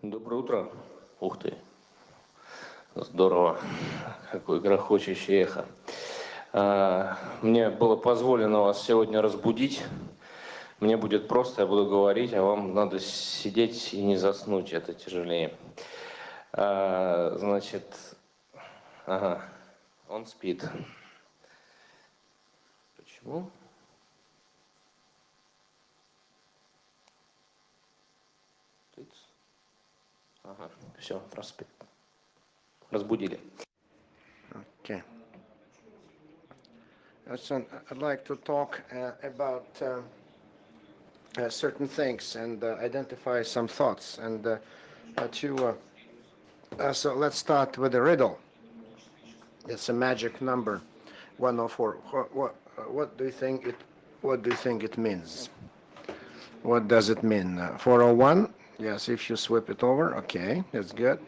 Доброе утро. Ух ты, здорово. Какое грохочущее эхо. Мне было позволено вас сегодня разбудить. Мне будет просто, я буду говорить, а вам надо сидеть и не заснуть, это тяжелее. Значит, ага, он спит. Почему? Ага, все, проспит. Разбудили. Okay. So I'd like to talk about certain things and identify some thoughts. So let's start with a riddle. It's a magic number, 104. What do you think it? What do you think it means? What does it mean? 401. Yes, if you swip it over, okay, that's good.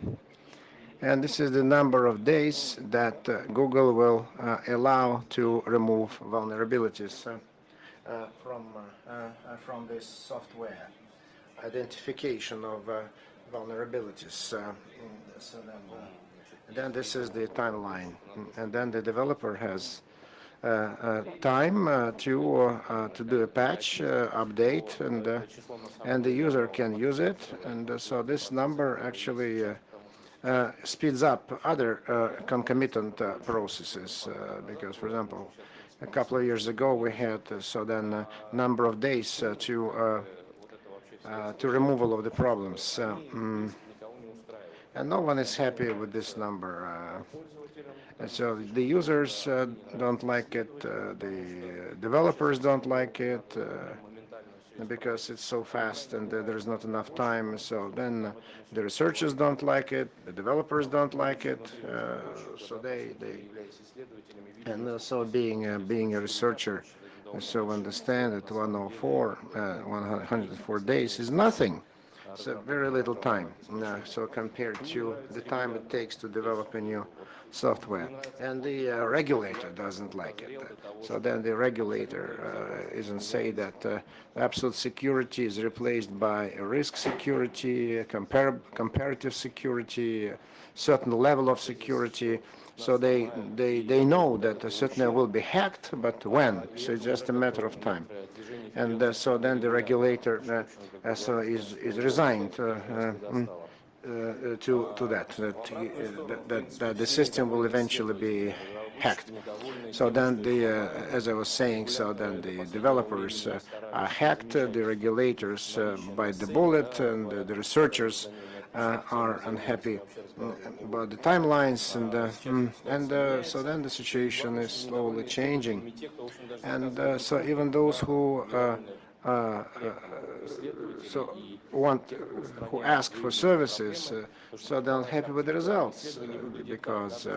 And this is the number of days that Google will allow to remove vulnerabilities from this software. Identification of vulnerabilities. Then this is the timeline, and then the developer has time to do a patch update, and the user can use it. And so this number actually speeds up other concomitant processes because, for example, a couple of years ago we had number of days to removal of the problems. And no one is happy with this number. So the users don't like it, the developers don't like it, because it's so fast and there's not enough time. So then the researchers don't like it, the developers don't like it. So so being a researcher, so understand that 104 days is nothing. So very little time. So compared to the time it takes to develop a new software, and the regulator doesn't like it. So then the regulator isn't say that absolute security is replaced by a risk security, comparative security, a certain level of security. So they know that a certain will be hacked, but when? So it's just a matter of time. And so then the regulator is resigned to that the system will eventually be hacked. So then as I was saying, so then the developers are hacked, the regulators bite the bullet, and the researchers are unhappy about the timelines, and so then the situation is slowly changing, and so even those who so who ask for services, so they're unhappy with the results because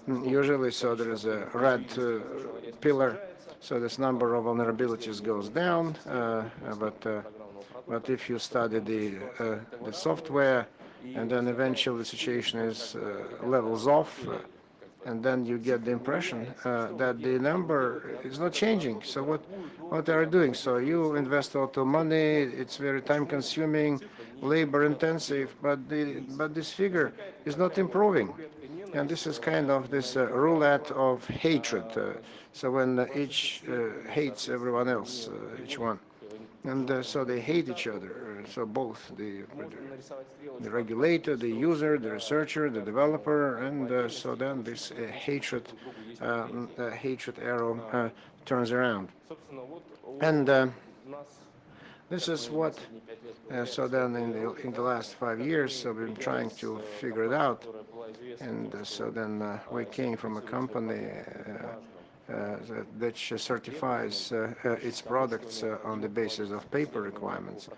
usually so there is a red pillar, so this number of vulnerabilities goes down, but if you study the software, and then eventually the situation is levels off, and then you get the impression that the number is not changing. So what they are doing? So you invest a lot of money. It's very time-consuming, labor-intensive, but this figure is not improving. And this is kind of this roulette of hatred. So when each hates everyone else, each one. And so they hate each other. So both the regulator, the user, the researcher, the developer, and so then this hatred arrow turns around. And this is what. So then in the last 5 years, so we've been trying to figure it out. And so then we came from a company that certifies its products on the basis of paper requirements.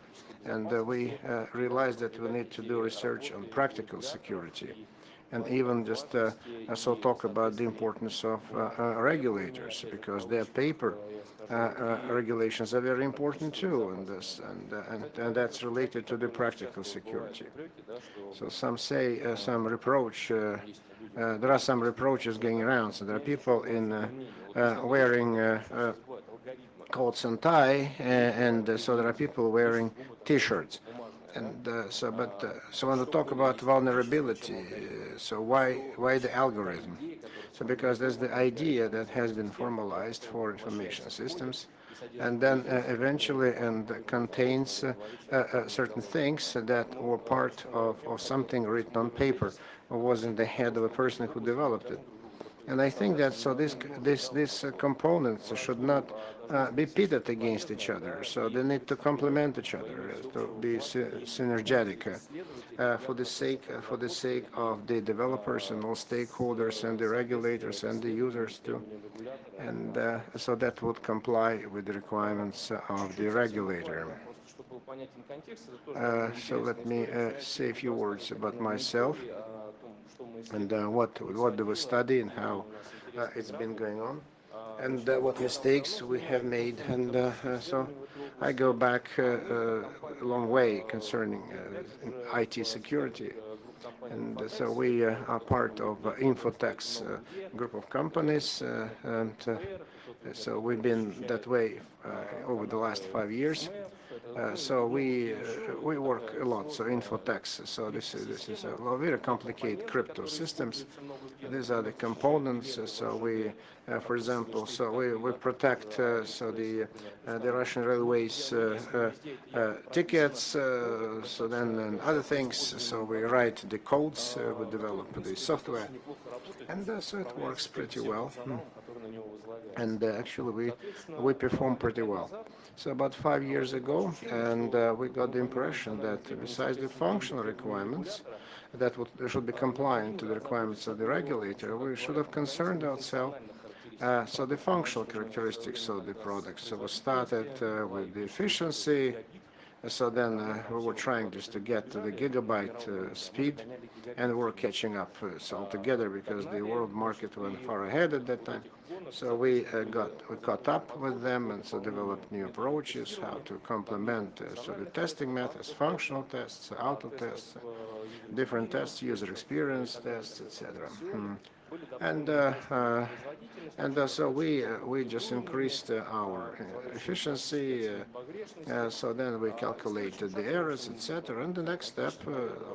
And we realized that we need to do research on practical security, and even just so talk about the importance of regulators, because their paper regulations are very important too, and that's related to the practical security. So some say some reproach. There are some reproaches going around. So there are people in wearing coats and tie, and so there are people wearing T-shirts. And so when we talk about vulnerability, so why the algorithm? So because there's the idea that has been formalized for information systems, and then eventually and contains certain things that were part of something written on paper or was in the head of a person who developed it. And I think that so these components should not be pitted against each other. So they need to complement each other, to be synergetic for the sake of the developers and all stakeholders and the regulators and the users too. And so that would comply with the requirements of the regulator. So let me say a few words about myself and what do we study and how it's been going on, and what mistakes we have made. And so I go back a long way concerning IT security. And so we are part of Infotex group of companies, and so we've been that way over the last 5 years. So we work a lot. So Infotex. So this is a very complicated crypto systems. These are the components. So we, for example, so we protect so the Russian Railways tickets. So then and other things. So we write the codes. We develop the software, and so it works pretty well. And actually we perform pretty well. So about 5 years ago, and we got the impression that besides the functional requirements that should be compliant to the requirements of the regulator, we should have concerned ourselves so the functional characteristics of the products. So we started with the efficiency. So then we were trying just to get to the gigabyte speed, and we were catching up so altogether because the world market went far ahead at that time. So we caught up with them, and so developed new approaches how to complement so the testing methods, functional tests, auto tests, different tests, user experience tests, etc. And so we just increased our efficiency. So then we calculated the errors, etc. And the next step,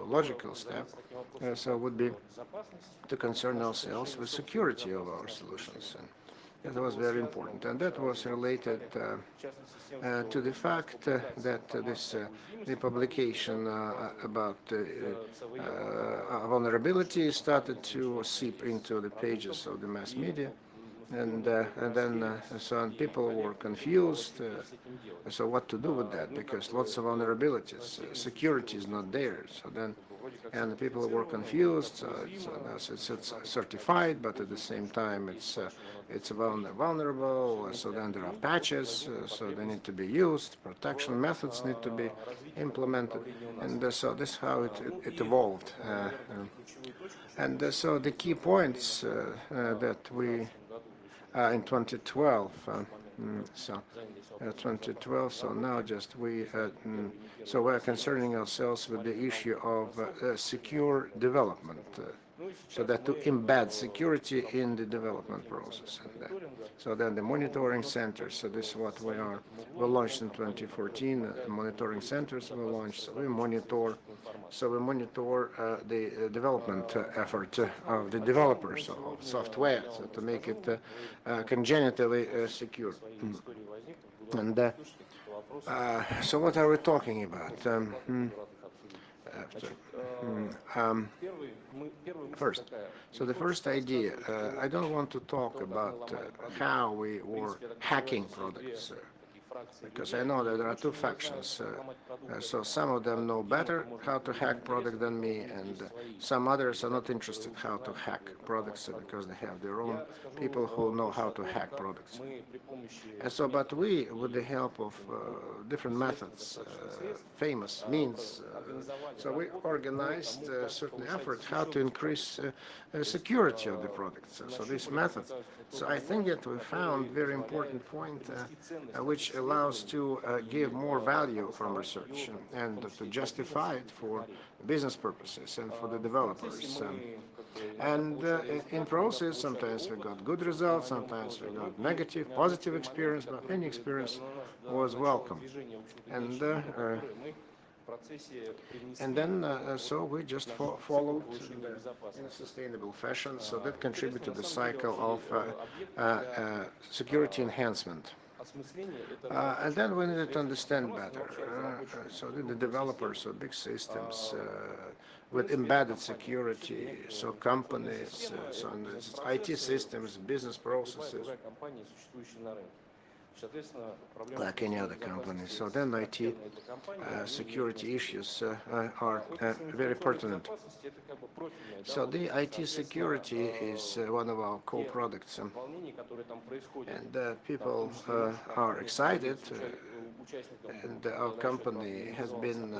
logical step, so would be to concern ourselves with security of our solutions. And that was very important, and that was related to the fact that the publication about vulnerability started to seep into the pages of the mass media, and then so people were confused. So what to do with that? Because lots of vulnerabilities, security is not there. So then, and people were confused. It's certified, but at the same time it's vulnerable. So then there are patches. So they need to be used. Protection methods need to be implemented, and so this is how it evolved. And so the key points that we in 2012. So 2012. So now just so we're concerning ourselves with the issue of secure development. So that to embed security in the development process. And so then the monitoring centers. So this is what we are. We launched in 2014. Monitoring centers we launched. So we monitor. So we monitor the development effort of the developers of software, so to make it congenitally secure. And so what are we talking about? First, so the first idea, I don't want to talk about how we were hacking products, because I know that there are two factions. So some of them know better how to hack product than me, and some others are not interested how to hack products because they have their own people who know how to hack products. And so, but we, with the help of different methods, famous means, so we organized a certain effort how to increase security of the products. So this method. So I think that we found very important point which allows to give more value from research and to justify it for business purposes and for the developers. And in process, sometimes we got good results, sometimes we got negative, positive experience, but any experience was welcome. And And then, so we just followed in a sustainable fashion, so that contributed to the cycle of security enhancement. And then we needed to understand better. So the developers of big systems with embedded security, so companies, so IT systems, business processes, like any other company. So then IT security issues are very pertinent. So the IT security is one of our core products, and people are excited, and our company has been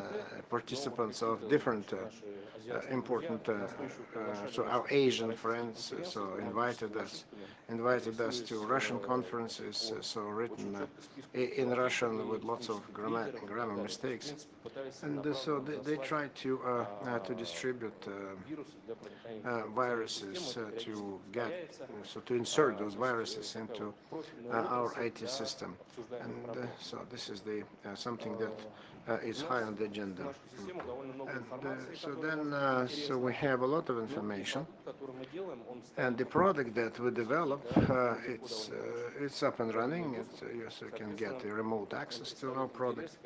participants of different important, so our Asian friends invited us to Russian conferences, so written in Russian with lots of grammar mistakes, and so they try to distribute viruses to insert those viruses into our IT system, and so this is the something that is high on the agenda. And so we have a lot of information, and the product that we develop, it's up and running. You can get a remote access to our product,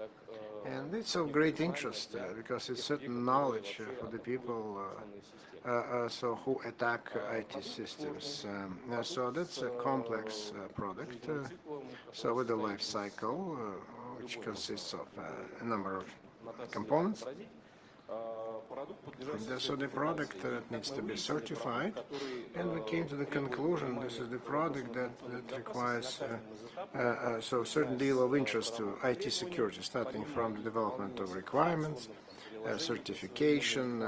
and it's of great interest because it's certain knowledge for the people so who attack IT systems. So that's a complex product. So with a life cycle, which consists of a number of components. And so the product needs to be certified, and we came to the conclusion this is the product that requires so a certain deal of interest to IT security, starting from the development of requirements, certification,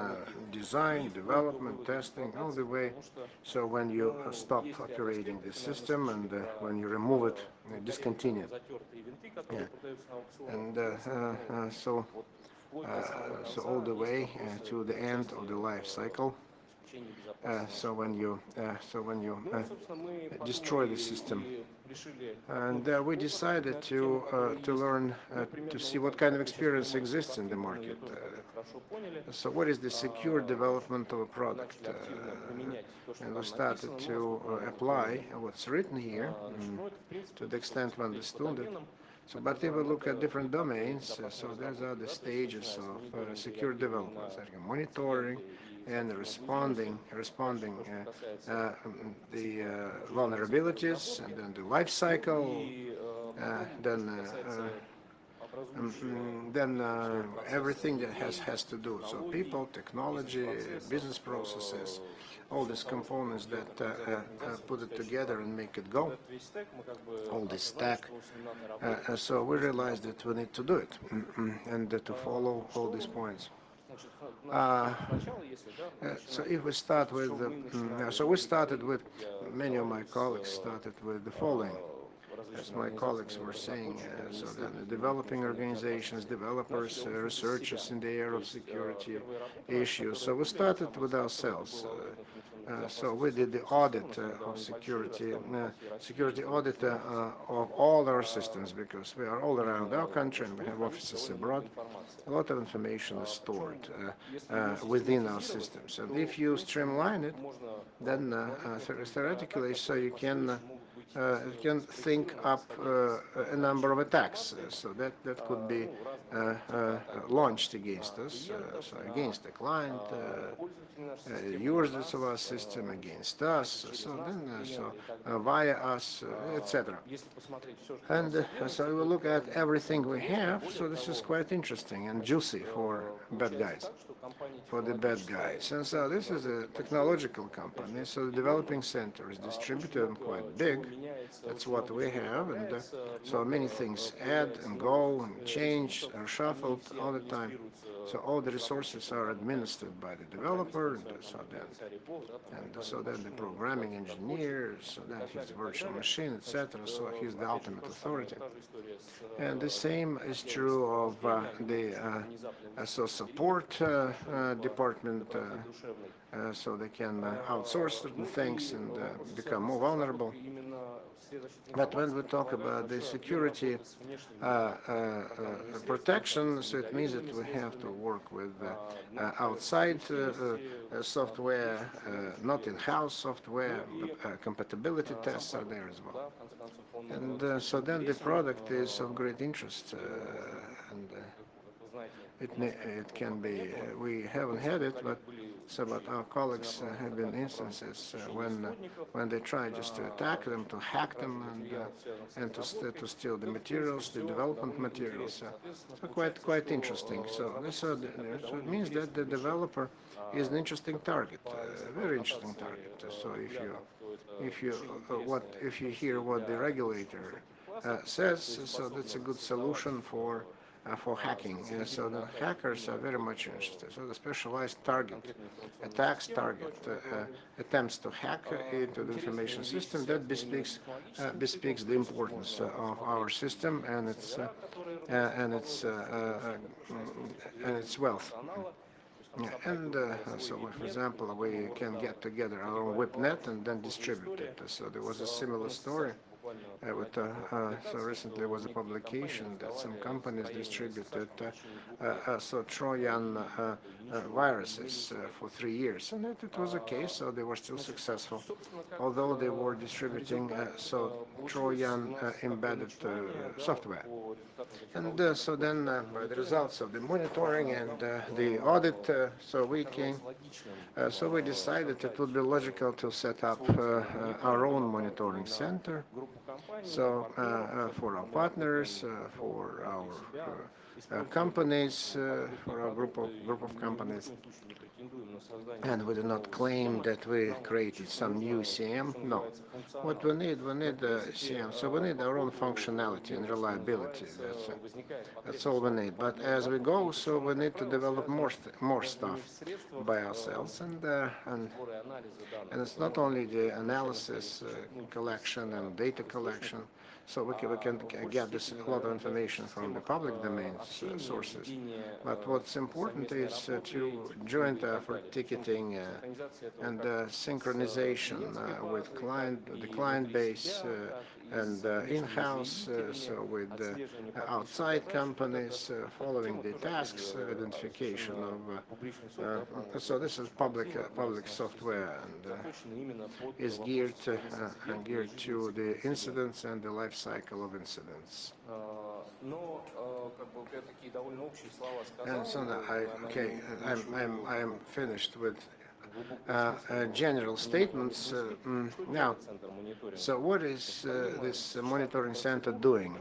design, development, testing, all the way. So when you stop operating the system and when you remove it, discontinue. Yeah. And so all the way to the end of the life cycle. So when you destroy the system, and we decided to learn to see what kind of experience exists in the market. So what is the secure development of a product? And we started to apply what's written here to the extent we understood it. So, but if we look at different domains, so there's other stages of secure development, like monitoring and responding the vulnerabilities, and then the life cycle, then everything that has to do. So people, technology, business processes, all these components that put it together and make it go, all this stack. So we realized that we need to do it and to follow all these points. So if we start with, so we started with, many of my colleagues started with the following. As my colleagues were saying, so then the developing organizations, developers, researchers in the area of security issues. So we started with ourselves. So we did the audit of security audit of all our systems, because we are all around our country and we have offices abroad. A lot of information is stored within our systems, and if you streamline it, then theoretically, so you can think up a number of attacks, so that could be launched against us, so against the client, users of our system, against us, so then via us, etc. And so we will look at everything we have. So this is quite interesting and juicy for bad guys, And so this is a technological company. So the developing center is distributed and quite big. That's what we have, and so many things add and go and change, are shuffled all the time. So all the resources are administered by the developer, and so then the programming engineer, so then his virtual machine, etc. So he's the ultimate authority. And the same is true of the so support department, so they can outsource certain things and become more vulnerable. But when we talk about the security protection, so it means that we have to work with outside software, not in-house software, but compatibility tests are there as well. And so then the product is of great interest, and it can be, we haven't had it, but our colleagues have been instances when they try just to attack them, to hack them, and to steal the materials, the development materials. So quite interesting. So it means that the developer is an interesting target, a very interesting target. So if you hear what the regulator says, so that's a good solution for hacking. So the hackers are very much interested. So the specialized target, attacks target, attempts to hack into the information system, that bespeaks the importance of our system and its wealth. And so, for example, we can get together our own WIPNet and then distribute it. So there was a similar story. So recently was a publication that some companies distributed so Trojan viruses for 3 years, and it was okay. So they were still successful, although they were distributing so Trojan embedded software. And so then, by the results of the monitoring and the audit, so we decided it would be logical to set up our own monitoring center. So for our partners, for our companies, for our group of companies. And we do not claim that we created some new CM. No. What we need CM. So we need our own functionality and reliability. That's all we need. But as we go, so we need to develop more stuff by ourselves. And it's not only the analysis, collection, and data collection. So we can get this a lot of information from the public domain sources. But what's important is to joint effort ticketing and synchronization with the client base and in-house, so with outside companies following the tasks, identification of. So this is public software and is geared to the incidents and the life cycle of incidents. And so now I'm finished with general statements. Now, so what is this monitoring center doing?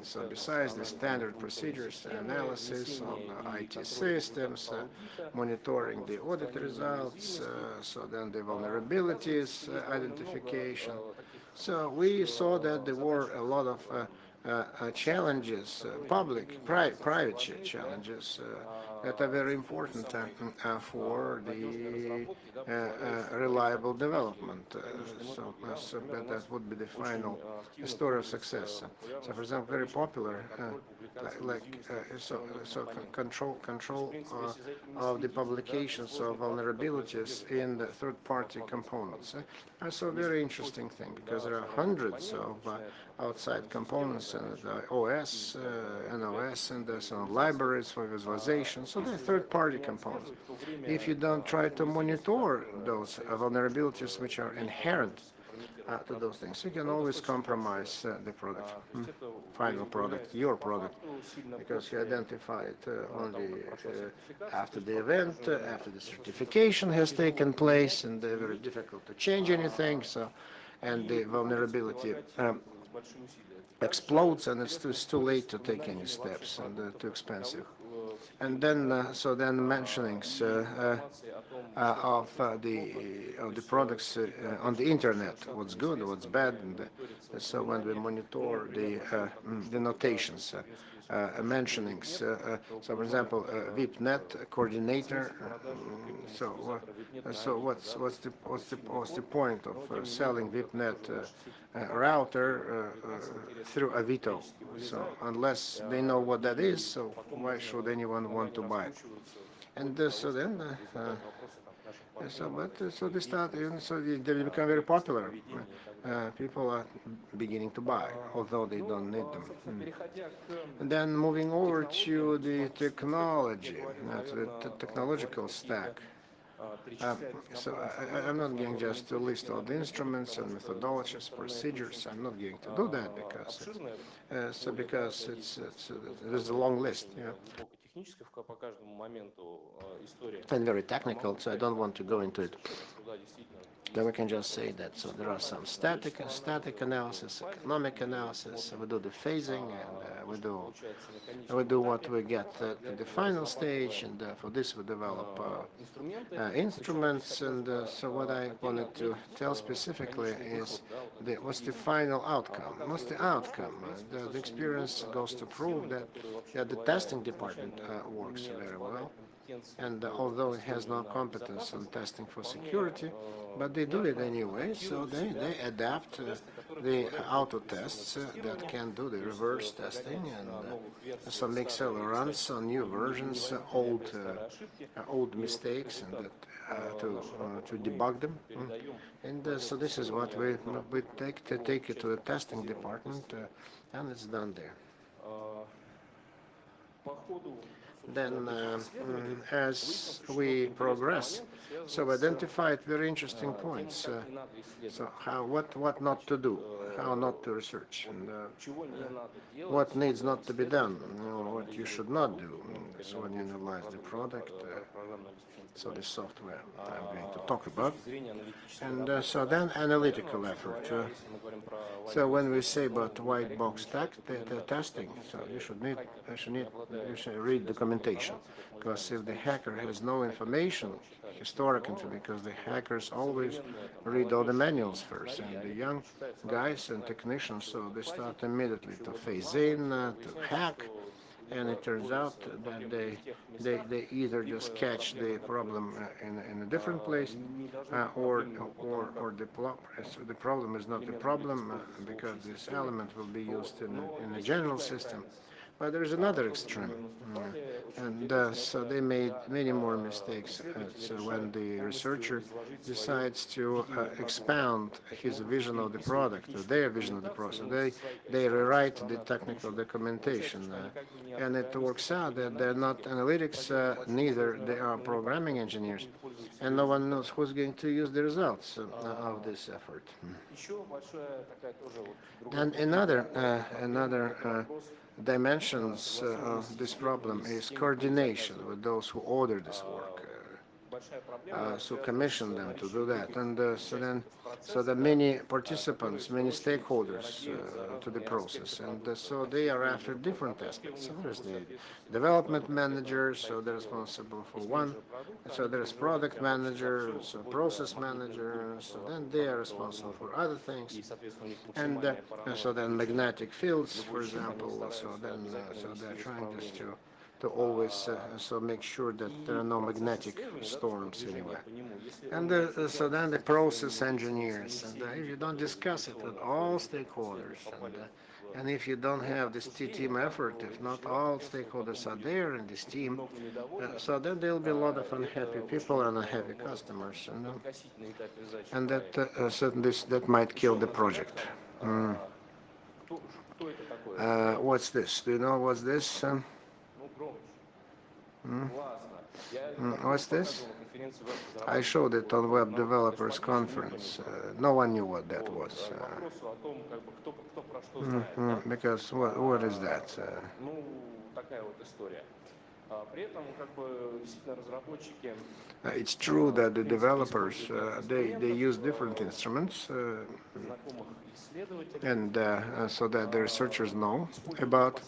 So besides the standard procedures, analysis of IT systems, monitoring the audit results, so then the vulnerabilities identification. So we saw that there were a lot of challenges, private challenges that are very important for the reliable development. So that would be the final story of success. So, for example, very popular, control of the publications of vulnerabilities in the third-party components. So very interesting thing, because there are hundreds of outside components and OS, NOS, and there's some libraries for visualization. So they're third-party components. If you don't try to monitor those vulnerabilities which are inherent to those things, you can always compromise the product, final product, your product, because you identify it only after the event, after the certification has taken place, and they're very difficult to change anything. So, and the vulnerability explodes, and it's too late to take any steps, and too expensive. And then, so then mentionings of the products on the internet, what's good, what's bad, and so when we monitor the notations, mentionings. So, for example, VIPNet coordinator. So what's the point of selling VIPNet router through Avito? So unless they know what that is, so why should anyone want to buy it? And so then. So they start, so they become very popular. People are beginning to buy, although they don't need them. And then moving over to the technology, to the technological stack. So I'm not going just to list all the instruments and methodologies, procedures. I'm not going to do that because there's a long list. Yeah. And very technical, so I don't want to go into it. Then we can just say that so there are some static analysis, economic analysis. We do the phasing, and we do what we get at the final stage, and for this we develop instruments. And so what I wanted to tell specifically is what's the final outcome? What's the outcome? The experience goes to prove that the testing department works very well. And although it has no competence on testing for security, but they do it anyway, so they adapt the auto tests that can do the reverse testing, and some Excel runs on new versions, old mistakes, and to debug them. And so this is what we take it to the testing department, and it's done there. Then, as we progress, so identified very interesting points. So what not to do, how not to research, and what needs not to be done, what you should not do. So when you analyze the product, so the software I'm going to talk about, and so then analytical effort. So when we say about white box testing, so you should read documentation, because if the hacker has no information, historic information, because the hackers always read all the manuals first, and the young guys and technicians, so they start immediately to phase in, to hack. And it turns out that they either just catch the problem in a different place, or the problem is not the problem because this element will be used in a general system. But there is another extreme, and so they made many more mistakes. So when the researcher decides to expound his vision of the product, or their vision of the product, they rewrite the technical documentation, and it works out that they're not analytics, neither they are programming engineers, and no one knows who's going to use the results of this effort. And another dimensions of this problem is coordination with those who order this work. So commission them to do that, and so there are many participants, many stakeholders to the process, and so they are after different aspects. So there's the development manager, so they're responsible for one. So there's product manager, so process manager, so then they are responsible for other things, and so then magnetic fields, for example. So they're trying just to always so make sure that there are no magnetic storms anywhere. And so then the process engineers, and if you don't discuss it with all stakeholders, and if you don't have this team effort, if not all stakeholders are there in this team, so then there will be a lot of unhappy people and unhappy customers, and that might kill the project. What's this? Do you know what's this? What's this? I showed it on Web Developers Conference. No one knew what that was. Because what is that? It's true that the developers they use different instruments, and so that the researchers know about,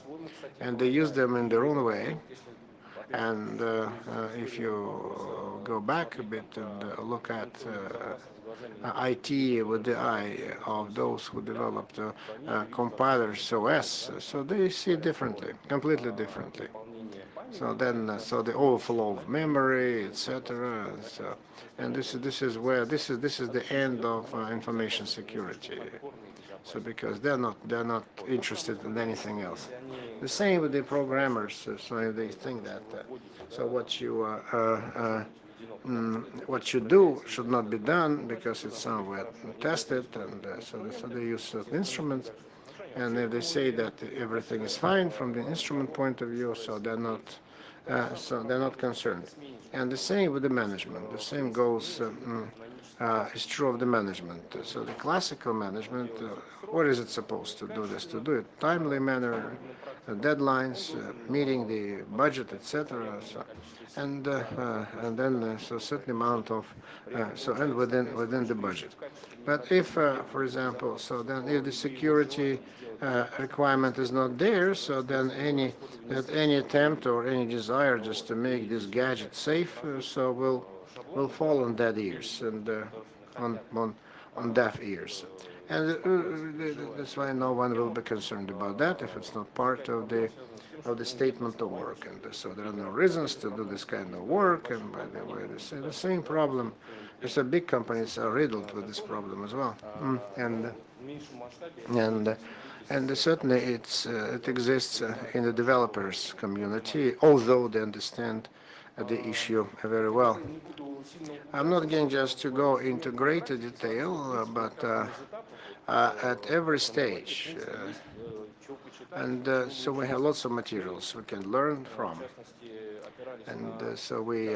and they use them in their own way. And if you go back a bit and look at IT with the eye of those who developed compilers OS. So they see differently, completely differently. So then, so the overflow of memory, etc. So, and this is where this is the end of information security. So because they're not interested in anything else. The same with the programmers. So they think that so what you do should not be done because it's somewhere tested, and so they use certain instruments. And if they say that everything is fine from the instrument point of view, so they're not concerned. And the same with the management. The same goes is true of the management. So the classical management, what is it supposed to do this? To do it timely manner, deadlines, meeting the budget, etc. So, and then so certain amount of so and within the budget. But if, for example, so then if the security requirement is not there, so then any attempt or any desire just to make this gadget safe, so will fall on dead ears and on deaf ears. And that's why no one will be concerned about that if it's not part of the statement of work. And so there are no reasons to do this kind of work. And by the way, they say the same problem. There's a big companies are riddled with this problem as well. And certainly it exists in the developers community, although they understand the issue very well. I'm not going just to go into greater detail, but at every stage, and so we have lots of materials we can learn from, and so we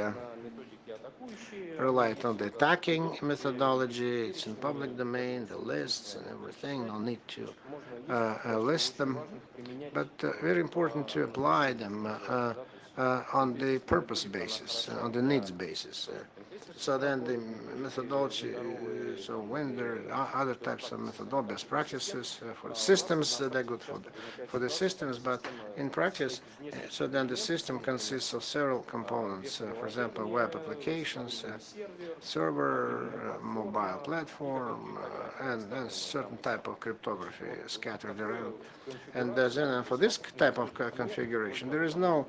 relied on the attacking methodology. It's in public domain, the lists and everything. No need to list them, but very important to apply them on the purpose basis, on the needs basis. So then the methodology, so when there are other types of methodology, best practices for systems, they're good for the systems, but in practice, so then the system consists of several components, for example, web applications, server, mobile platform, and certain type of cryptography scattered around. And then for this type of configuration, there is no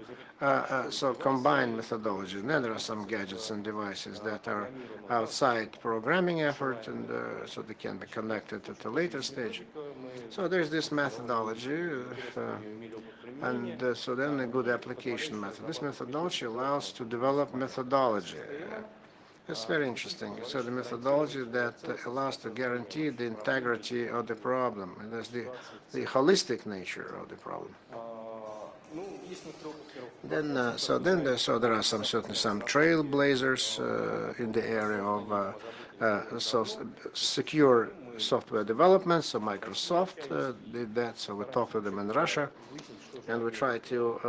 so combined methodology. And then there are some gadgets and devices that are outside programming effort, and so they can be connected at a later stage. So there's this methodology, and so then a good application method. This methodology allows to develop methodology. It's very interesting. So the methodology that allows to guarantee the integrity of the problem, and that's the holistic nature of the problem. Then, so there are some trailblazers in the area of secure software development. So Microsoft did that. So we talked to them in Russia, and we try to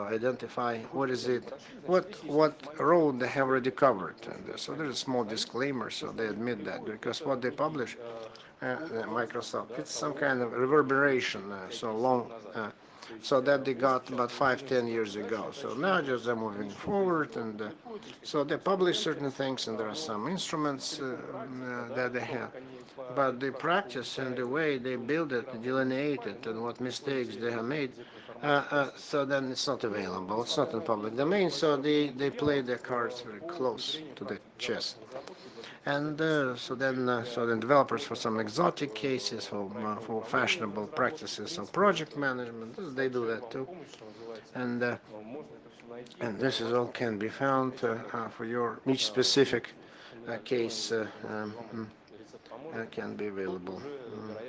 identify what road they have already covered. And so there's a small disclaimer, so they admit that, because what they publish, Microsoft, it's some kind of reverberation, so long. So that they got about 5-10 years ago. So now just they're moving forward, and so they publish certain things, and there are some instruments that they have. But the practice and the way they build it, delineate it, and what mistakes they have made, so then it's not available. It's not in public domain. So they play their cards very close to the chest. And so then developers for some exotic cases, for fashionable practices of project management, they do that too. And this is all can be found for your each specific case can be available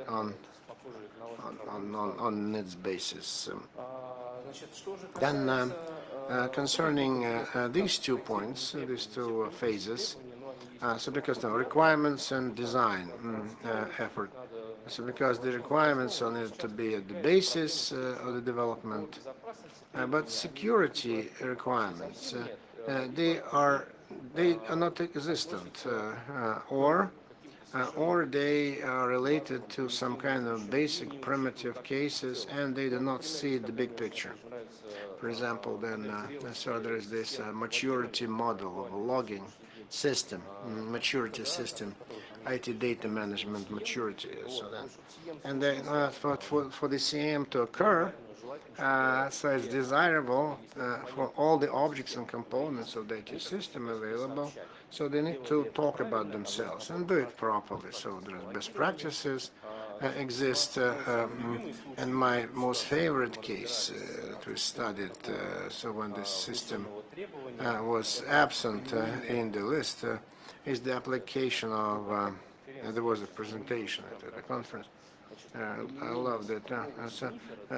on needs basis. Then concerning these 2 points, these 2 phases. So because the requirements and design effort. So because the requirements are need to be at the basis of the development, but security requirements they are not existent, or they are related to some kind of basic primitive cases, and they do not see the big picture. For example, then so there is this maturity model of a logging system, maturity system, IT data management maturity. So then, and then for the CM to occur, so it's desirable for all the objects and components of the IT system available. So they need to talk about themselves and do it properly. So there's best practices exist. And my most favorite case that we studied, so when this system was absent in the list, is the application of, there was a presentation at a conference. I loved it.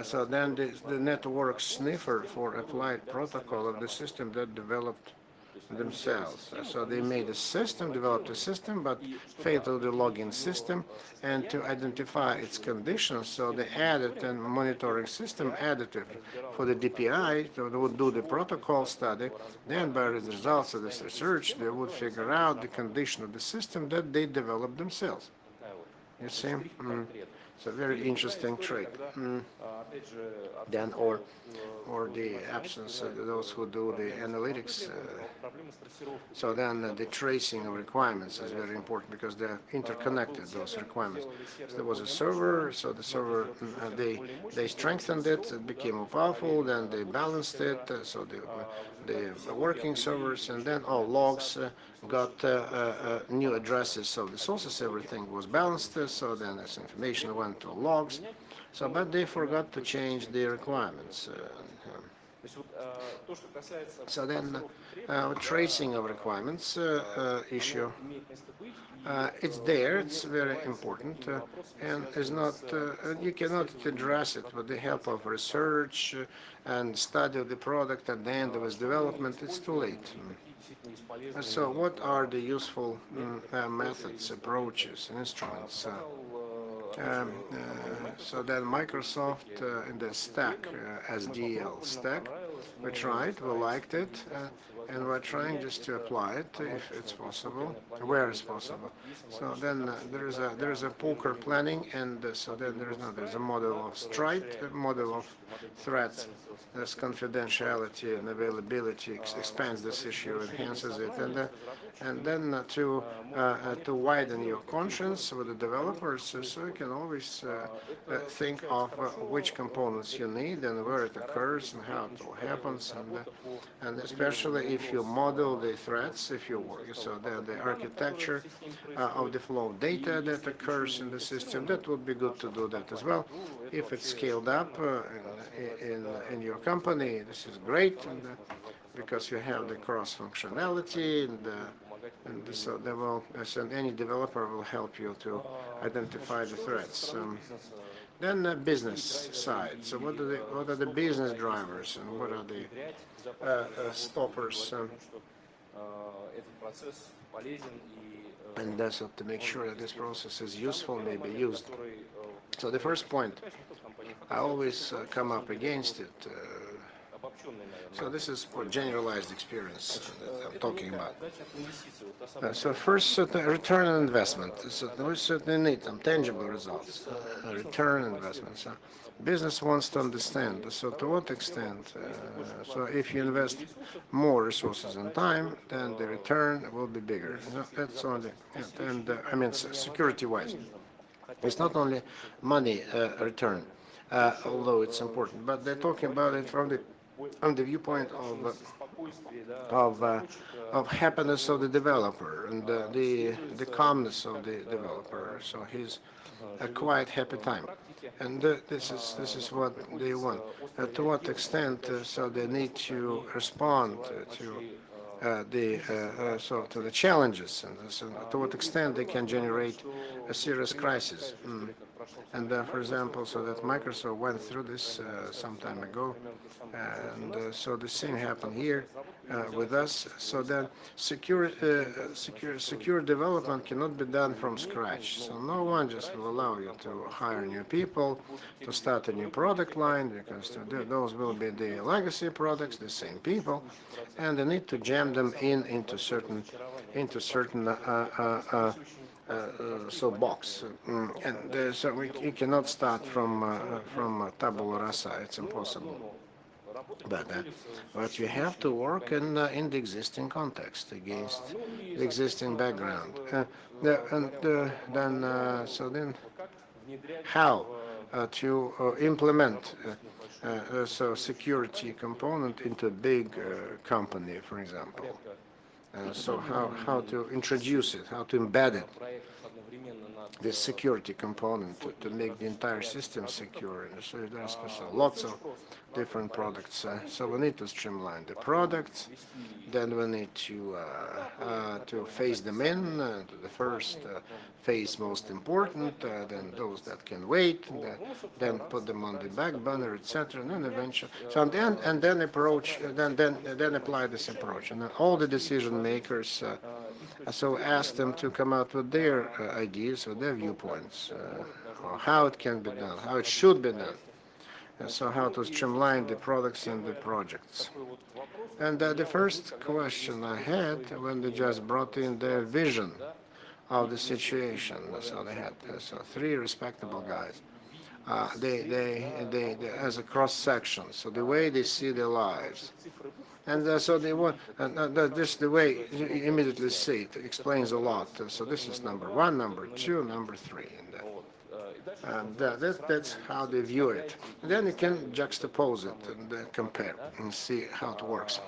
So then the network sniffer for applied protocol of the system that developed themselves. So they made a system, developed a system, but failed to the login system and to identify its conditions. So they added a monitoring system additive for the DPI. So they would do the protocol study. Then by the results of this research, they would figure out the condition of the system that they developed themselves. You see? It's a very interesting trait. Then, or the absence of those who do the analytics. So then the tracing of requirements is very important because they're interconnected, those requirements. So there was a server, so the server, they strengthened it, it became more powerful, then they balanced it, so the working servers, and then all logs got new addresses. So the sources, everything was balanced, so then this information went to logs. So, but they forgot to change the requirements. So then tracing of requirements issue, it's there, it's very important, and is not, you cannot address it with the help of research and study of the product at the end of its development. It's too late. So what are the useful methods, approaches, and instruments? So then Microsoft in the stack, SDL stack, we tried, we liked it, and we're trying just to apply it if it's possible, where it's possible. So then there is a poker planning, and so then there's a model of Stripe, a model of threats. There's confidentiality and availability expands this issue, enhances it, and then to widen your conscience with the developers, so you can always think of which components you need and where it occurs and how it all happens, and especially if you model the threats, if you work, so the architecture of the flow of data that occurs in the system, that would be good to do that as well. If it's scaled up in your company, this is great, and because you have the cross functionality, and so they will, so any developer will help you to identify the threats. Then the business side. So what are the business drivers and what are the stoppers? And that's to make sure that this process is useful, may be used. So the first point, I always come up against it. So this is for generalized experience that I'm talking about. So first, return on investment. So we certainly need some tangible results. Return on investment. So business wants to understand. So to what extent? So if you invest more resources and time, then the return will be bigger. So that's only, and I mean security-wise. It's not only money return, although it's important, but they're talking about it from the viewpoint of happiness of the developer and the calmness of the developer. So he's a quite happy time, and this is what they want. To what extent? So they need to respond to to the challenges, and so to what extent they can generate a serious crisis. And for example, so that Microsoft went through this some time ago, and so the same happened here with us. So then secure development cannot be done from scratch. So no one just will allow you to hire new people, to start a new product line, because those will be the legacy products, the same people, and they need to jam them into certain so box, and so you cannot start from tabula rasa. It's impossible. But you have to work in the existing context, against the existing background. Then how to implement so security component into a big company, for example. So how to introduce it, how to embed it, this security component to make the entire system secure. And so there's lots of different products. So we need to streamline the products. Then we need to phase them in. The first phase most important. Then those that can wait. Then put them on the back burner, etc. And then eventually, so and then approach. Then apply this approach. And then all the decision makers. So ask them to come out with their ideas or their viewpoints, or how it can be done, how it should be done. So how to streamline the products and the projects. And the first question I had when they just brought in their vision of the situation. So they had three respectable guys. They as a cross section. So the way they see their lives. And so they want, this the way you immediately see it explains a lot. So this is number one, number two, number three. And that's how they view it. And then you can juxtapose it and compare and see how it works.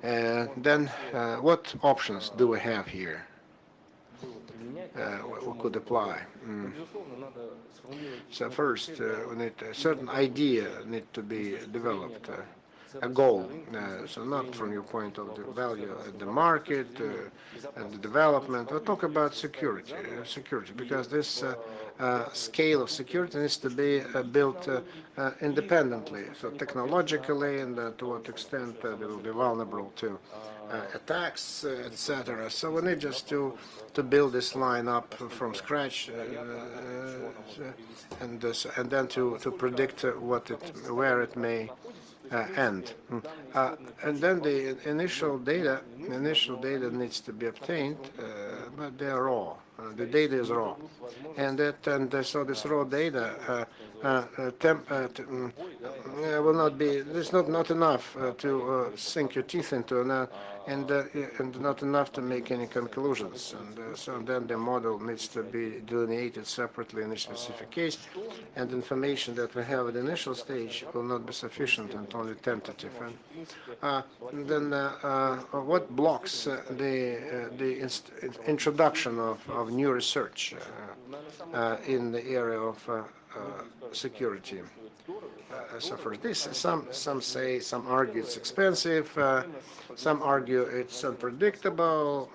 And then what options do we have here? We could apply. So first, we need a certain idea need to be developed. A goal, so not from your point of the value at the market and the development. We'll talk about security, because this scale of security needs to be built independently, so technologically, and to what extent they will be vulnerable to attacks, etc. So we need just to build this line up from scratch, and then to predict where it may end. And then the initial data needs to be obtained, but they are raw. The data is raw, and so this raw data will not be. There's not enough to sink your teeth into, and not enough to make any conclusions. And so then the model needs to be delineated separately in each specific case, and information that we have at the initial stage will not be sufficient and only tentative. And then what blocks the introduction of new research in the area of security? So for this, some argue it's expensive, some argue it's unpredictable,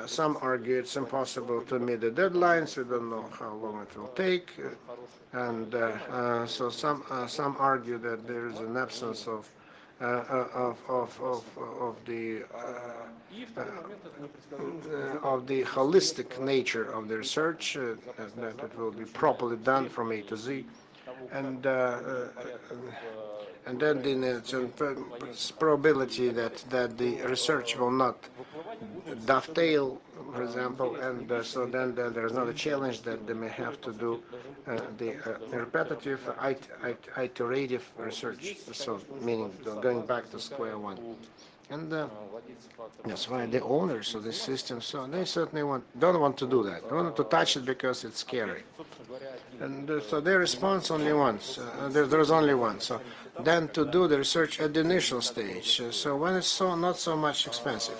some argue it's impossible to meet the deadlines. We don't know how long it will take, and so some argue that there is an absence of the holistic nature of the research, that it will be properly done from A to Z. And then the probability that the research will not dovetail, for example, and so then there's another challenge that they may have to do the repetitive, iterative research, so meaning going back to square one. And that's why the owners of the system, so they certainly don't want to do that. They want to touch it because it's scary. And so they respond only once. There's only one. So then to do the research at the initial stage, so when it's not so much expensive,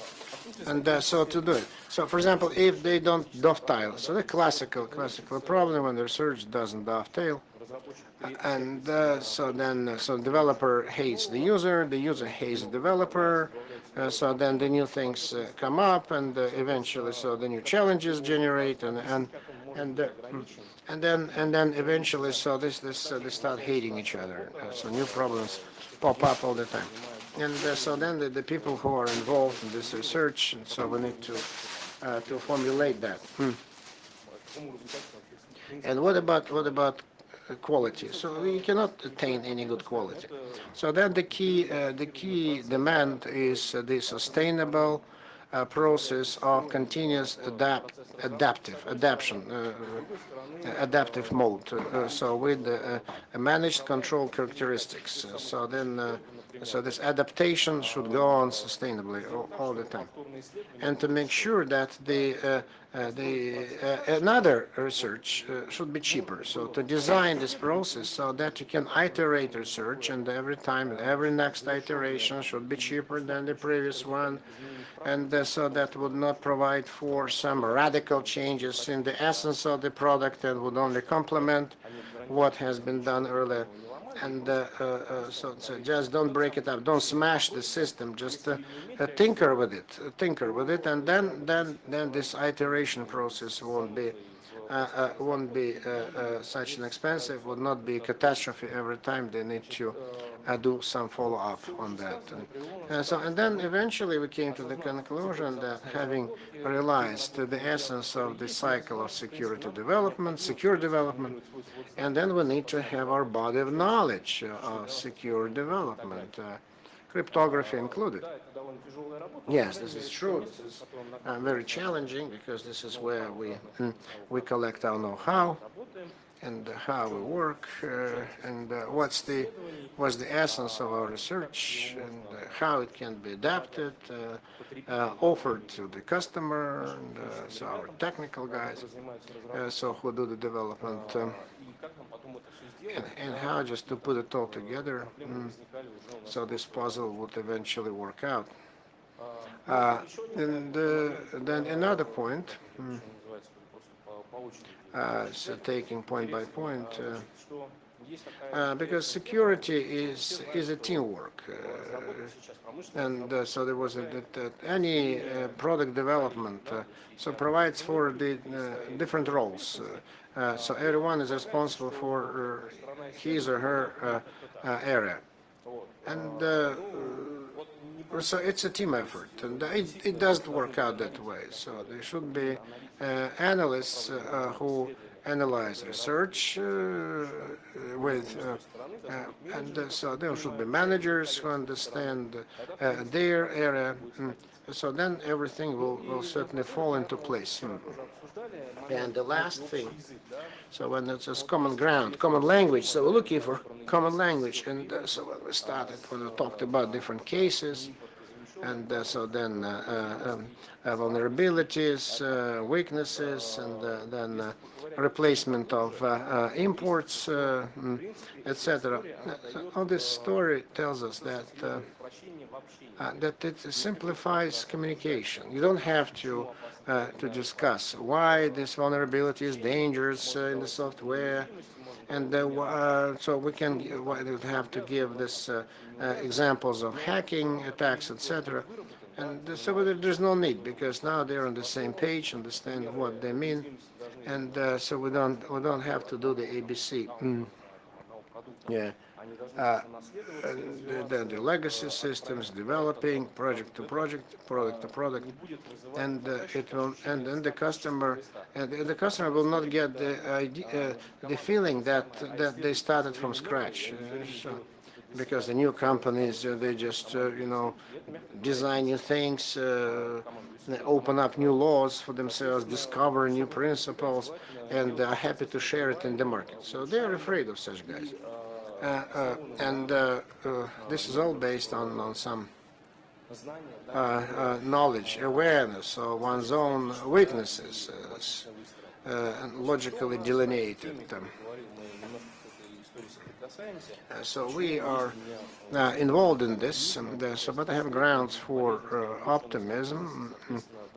and so to do it. So for example, if they don't dovetail, so the classical problem when the research doesn't dovetail, and so developer hates the user hates the developer, so then the new things come up, and eventually so the new challenges generate, and then eventually so they start hating each other. So new problems pop up all the time, and so then the people who are involved in this research, and so we need to formulate that. And what about quality? So we cannot attain any good quality. So then the key demand is the sustainable process of continuous adaptive mode. So with managed control characteristics. So this adaptation should go on sustainably all the time, and to make sure that another research should be cheaper. So to design this process so that you can iterate research, and every time, every next iteration should be cheaper than the previous one, and so that would not provide for some radical changes in the essence of the product and would only complement what has been done earlier. And so just don't break it up, don't smash the system, just tinker with it, and then this iteration process won't be such an expensive, would not be a catastrophe every time they need to do some follow-up on that. And then eventually we came to the conclusion that, having realized the essence of the cycle of secure development, and then we need to have our body of knowledge of secure development, cryptography included. Yes, this is true. This is very challenging, because this is where we collect our know-how and how we work, and what's the essence of our research, and how it can be adapted, offered to the customer, and so our technical guys, so who do the development, and how just to put it all together, so this puzzle would eventually work out. And then another point, so taking point by point, because security is a teamwork, and so there was that any product development so provides for the different roles. So everyone is responsible for his or her area, and so it's a team effort, and it doesn't work out that way. So there should be analysts who analyze research and so there should be managers who understand their area. So then everything will certainly fall into place. And the last thing, so when it's just common ground, common language, so we're looking for common language, and so when we started, when we talked about different cases, and so then vulnerabilities, weaknesses, and then replacement of imports, etc. All this story tells us that that it simplifies communication. You don't have to discuss why this vulnerability is dangerous in the software, and so we would have to give this examples of hacking attacks, etc. And so there's no need, because now they're on the same page, understand what they mean, and so we don't have to do the ABC. Yeah. The legacy systems developing project to project, product to product, and it will, and then the customer will not get the feeling that they started from scratch. So, because the new companies, they just design new things, they open up new laws for themselves, discover new principles, and are happy to share it in the market. So they're afraid of such guys. And this is all based on some knowledge, awareness of one's own weaknesses, and logically delineated. So we are involved in this, but I have grounds for optimism,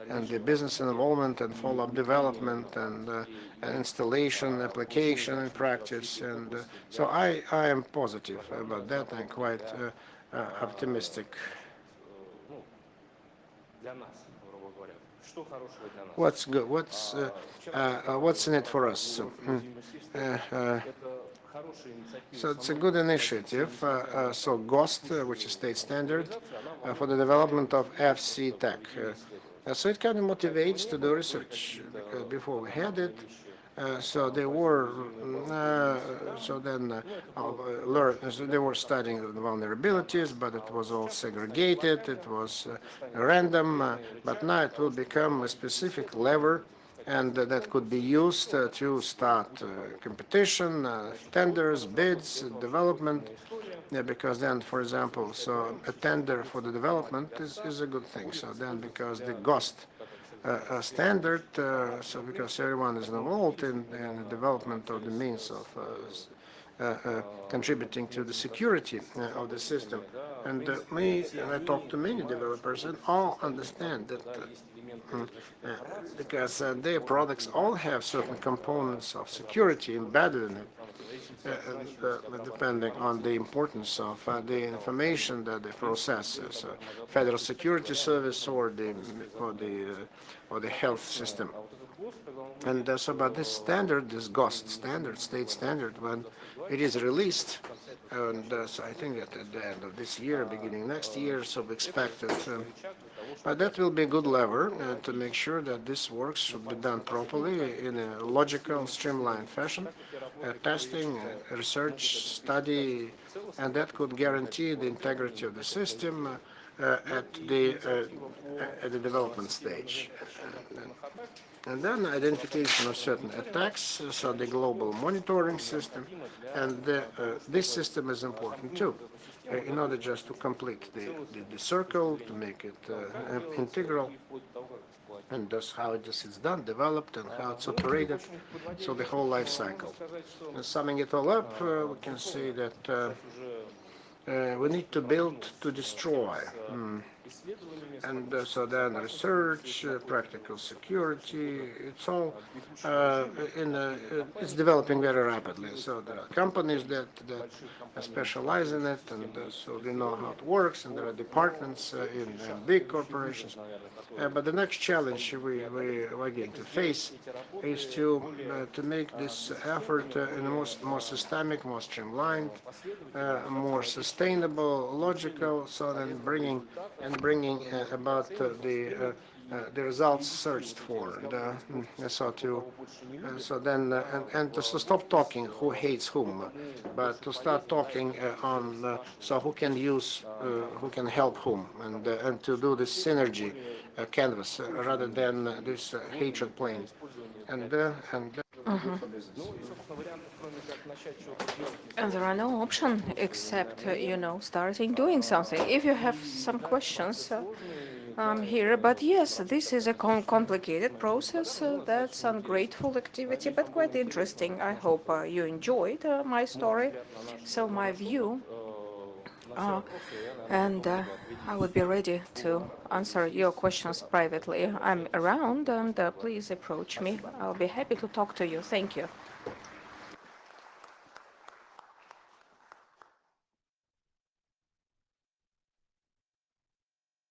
and the business involvement and follow-up development and installation, application, and practice. And so I am positive about that. I'm quite optimistic. What's good? What's in it for us? So it's a good initiative. So GOST, which is state standard for the development of FC tech. So it kind of motivates to do research, because before we had it, So they were, so then so they were studying the vulnerabilities, but it was all segregated, it was random, but now it will become a specific lever, and that could be used to start competition, tenders, bids, development, yeah, because then, for example, so a tender for the development is a good thing. So then, because the GOST standard, so because everyone is involved in the development of the means of contributing to the security of the system. And I talk to many developers, and all understand that because their products all have certain components of security embedded in it, depending on the importance of the information that they process, so Federal Security Service or the health system. And so, but this standard, this GOST standard, state standard, when it is released, and so I think that at the end of this year, beginning next year, so we expect that. But that will be a good lever to make sure that this works should be done properly in a logical, streamlined fashion, testing, research, study, and that could guarantee the integrity of the system at the development stage. And then identification of certain attacks, so the global monitoring system, and this system is important too, in order just to complete the circle, to make it integral, and thus how this is done, developed, and how it's operated, so the whole life cycle. And summing it all up, we can say that we need to build to destroy. And so then research, practical security, it's all it's developing very rapidly. So there are companies that specialize in it, and so they know how it works, and there are departments in big corporations. But the next challenge we're going to face is to make this effort in a more systemic, more streamlined, more sustainable, logical, so then bringing about the results searched for. And to stop talking who hates whom, but to start talking on so who can use, who can help whom, and to do this synergy canvas rather than this hatred plane. And And there are no options except, starting doing something. If you have some questions, I'm here. But yes, this is a complicated process. That's ungrateful activity, but quite interesting. I hope you enjoyed my story. So my view, and I would be ready to answer your questions privately. I'm around, and please approach me. I'll be happy to talk to you. Thank you.